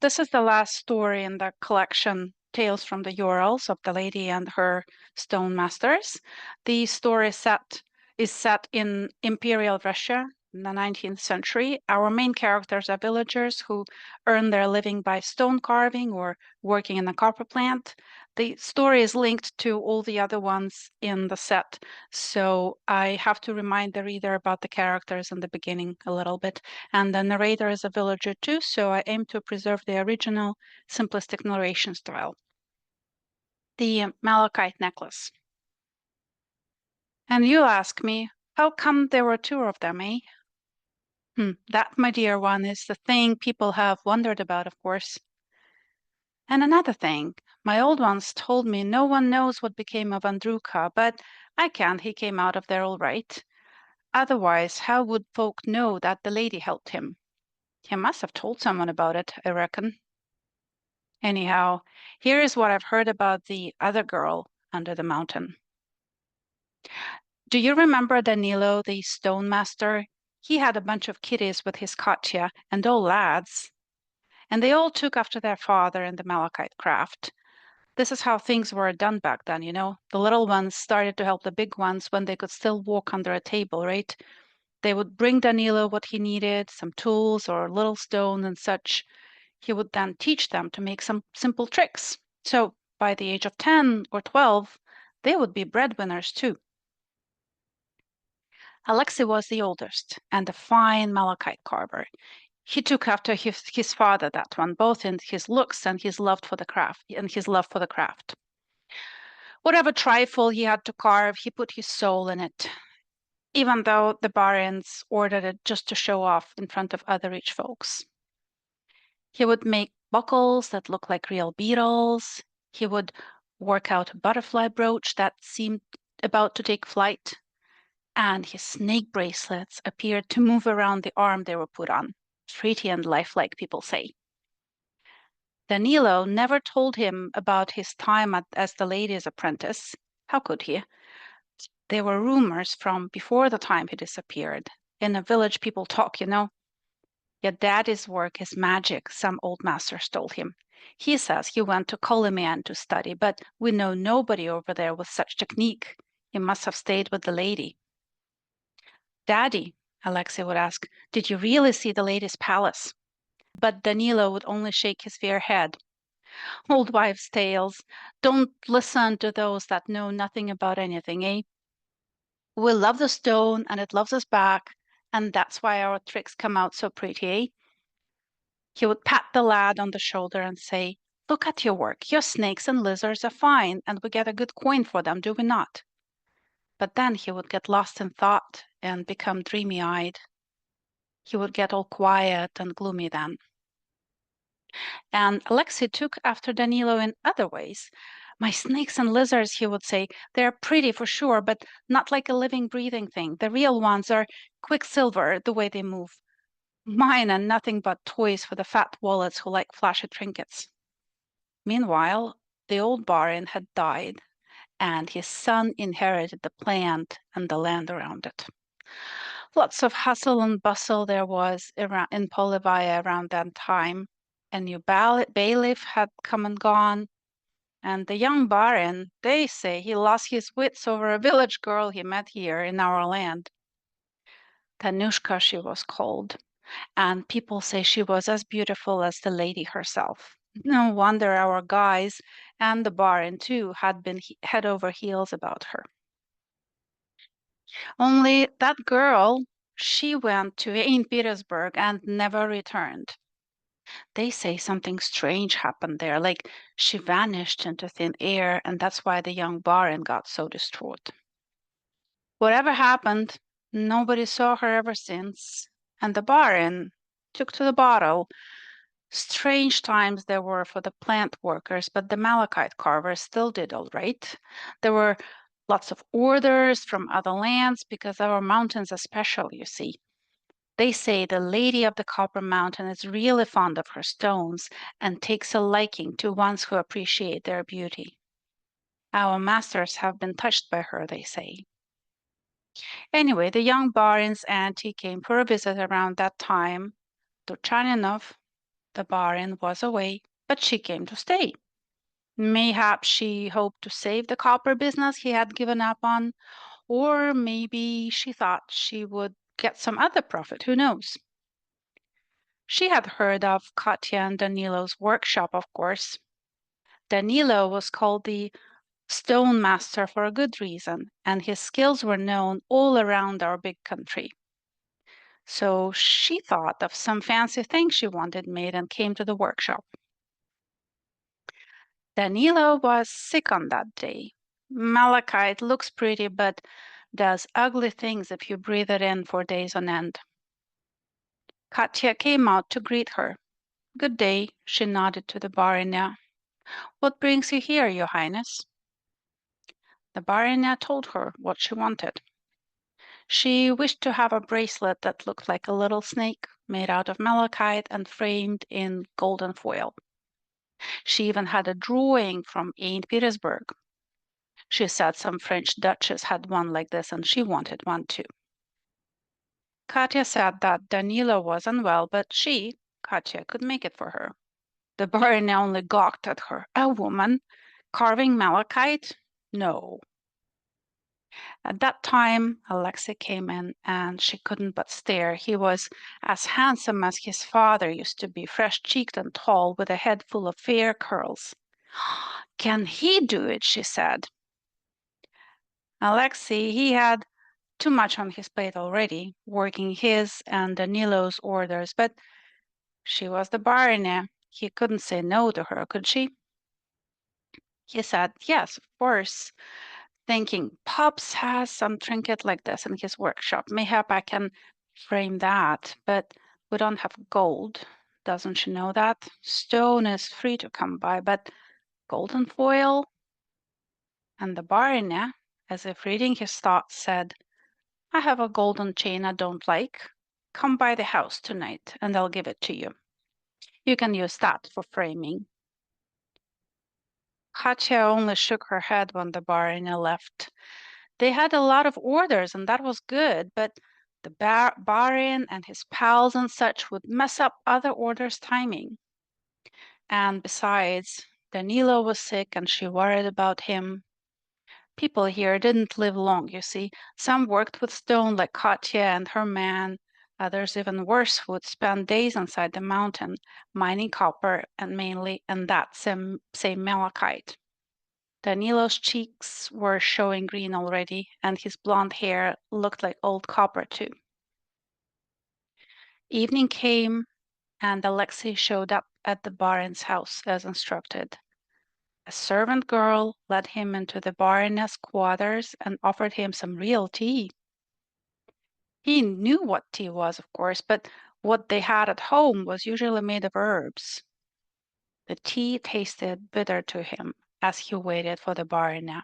This is the last story in the collection, Tales from the Urals of the Lady and Her Stone Masters. The story is set in Imperial Russia in the 19th century. Our main characters are villagers who earn their living by stone carving or working in a copper plant. The story is linked to all the other ones in the set, so I have to remind the reader about the characters in the beginning a little bit. And the narrator is a villager too, so I aim to preserve the original simplistic narration style. The Malachite necklace. And you ask me, how come there were two of them, eh? That, my dear one, is the thing people have wondered about, of course. And another thing, my old ones told me no one knows what became of Andruka, but I can, he came out of there all right. Otherwise, how would folk know that the lady helped him? He must have told someone about it, I reckon. Anyhow, here is what I've heard about the other girl under the mountain. Do you remember Danilo, the stone master? He had a bunch of kiddies with his Katya, and all lads. And they all took after their father in the Malachite craft. This is how things were done back then, you know. The little ones started to help the big ones when they could still walk under a table, right? They would bring Danilo what he needed, some tools or little stone and such. He would then teach them to make some simple tricks. So by the age of 10 or 12, they would be breadwinners too. Alexei was the oldest and a fine malachite carver. He took after his father, that one, both in his looks and his love for the craft. Whatever trifle he had to carve, he put his soul in it, even though the barons ordered it just to show off in front of other rich folks. He would make buckles that looked like real beetles. He would work out a butterfly brooch that seemed about to take flight. And his snake bracelets appeared to move around the arm they were put on. Pretty and lifelike, people say. Danilo never told him about his time as the lady's apprentice. How could he? There were rumors from before the time he disappeared. In a village, people talk, you know. Your daddy's work is magic, some old masters told him. He says he went to Kolimian to study, but we know nobody over there with such technique. He must have stayed with the lady. Daddy, Alexei would ask, did you really see the lady's palace? But Danilo would only shake his fair head. Old wives' tales. Don't listen to those that know nothing about anything, eh? We love the stone and it loves us back, and that's why our tricks come out so pretty, eh? He would pat the lad on the shoulder and say, look at your work. Your snakes and lizards are fine, and we get a good coin for them, do we not? But then he would get lost in thought and become dreamy-eyed. He would get all quiet and gloomy then. And Alexei took after Danilo in other ways. My snakes and lizards, he would say, they're pretty for sure, but not like a living, breathing thing. The real ones are quicksilver, the way they move. Mine are nothing but toys for the fat wallets who like flashy trinkets. Meanwhile, the old baron had died, and his son inherited the plant and the land around it. Lots of hustle and bustle there was around in Polivaya around that time. A new bailiff had come and gone, and the young baron, they say he lost his wits over a village girl he met here in our land. Tanushka she was called, and people say she was as beautiful as the lady herself. No wonder our guys and the baron too had been head over heels about her. Only that girl, she went to St. Petersburg and never returned. They say something strange happened there, like she vanished into thin air, and that's why the young baron got so distraught. Whatever happened, nobody saw her ever since, and the baron took to the bottle. Strange times there were for the plant workers, but the malachite carvers still did all right. There were lots of orders from other lands because our mountains are special, you see. They say the lady of the Copper Mountain is really fond of her stones and takes a liking to ones who appreciate their beauty. Our masters have been touched by her, they say. Anyway, the young baron's auntie came for a visit around that time, Turchaninov. the barin was away, but she came to stay. Mayhaps she hoped to save the copper business he had given up on, or maybe she thought she would get some other profit, who knows? She had heard of Katya and Danilo's workshop, of course. Danilo was called the stone master for a good reason, and his skills were known all around our big country. So she thought of some fancy thing she wanted made and came to the workshop. Danilo was sick on that day. Malachite looks pretty, but does ugly things if you breathe it in for days on end. Katya came out to greet her. Good day, she nodded to the baronet. What brings you here, your highness? The baronet told her what she wanted. She wished to have a bracelet that looked like a little snake, made out of malachite and framed in golden foil. She even had a drawing from St. Petersburg. She said some French duchess had one like this and she wanted one too. Katya said that Danilo was unwell, but she, Katya, could make it for her. The baronet only gawked at her. A woman carving malachite? No. At that time, Alexei came in and she couldn't but stare. He was as handsome as his father used to be, fresh-cheeked and tall, with a head full of fair curls. Can he do it? She said. Alexei, he had too much on his plate already, working his and Danilo's orders, but she was the baronet. He couldn't say no to her, could she? He said, yes, of course, thinking, Pops has some trinket like this in his workshop. Mayhap I can frame that, but we don't have gold. Doesn't she know that? Stone is free to come by, but golden foil? And the baronet, as if reading his thoughts, said, I have a golden chain I don't like. Come by the house tonight, and I'll give it to you. You can use that for framing. Katya only shook her head when the baronet left. They had a lot of orders, and that was good, but the barin and his pals and such would mess up other orders' timing. And besides, Danilo was sick, and she worried about him. People here didn't live long, you see. Some worked with stone like Katya and her man. Others, even worse, would spend days inside the mountain, mining copper and mainly in that same malachite. Danilo's cheeks were showing green already, and his blonde hair looked like old copper too. Evening came, and Alexei showed up at the baron's house as instructed. A servant girl led him into the baroness' quarters and offered him some real tea. He knew what tea was, of course, but what they had at home was usually made of herbs. The tea tasted bitter to him as he waited for the baronet.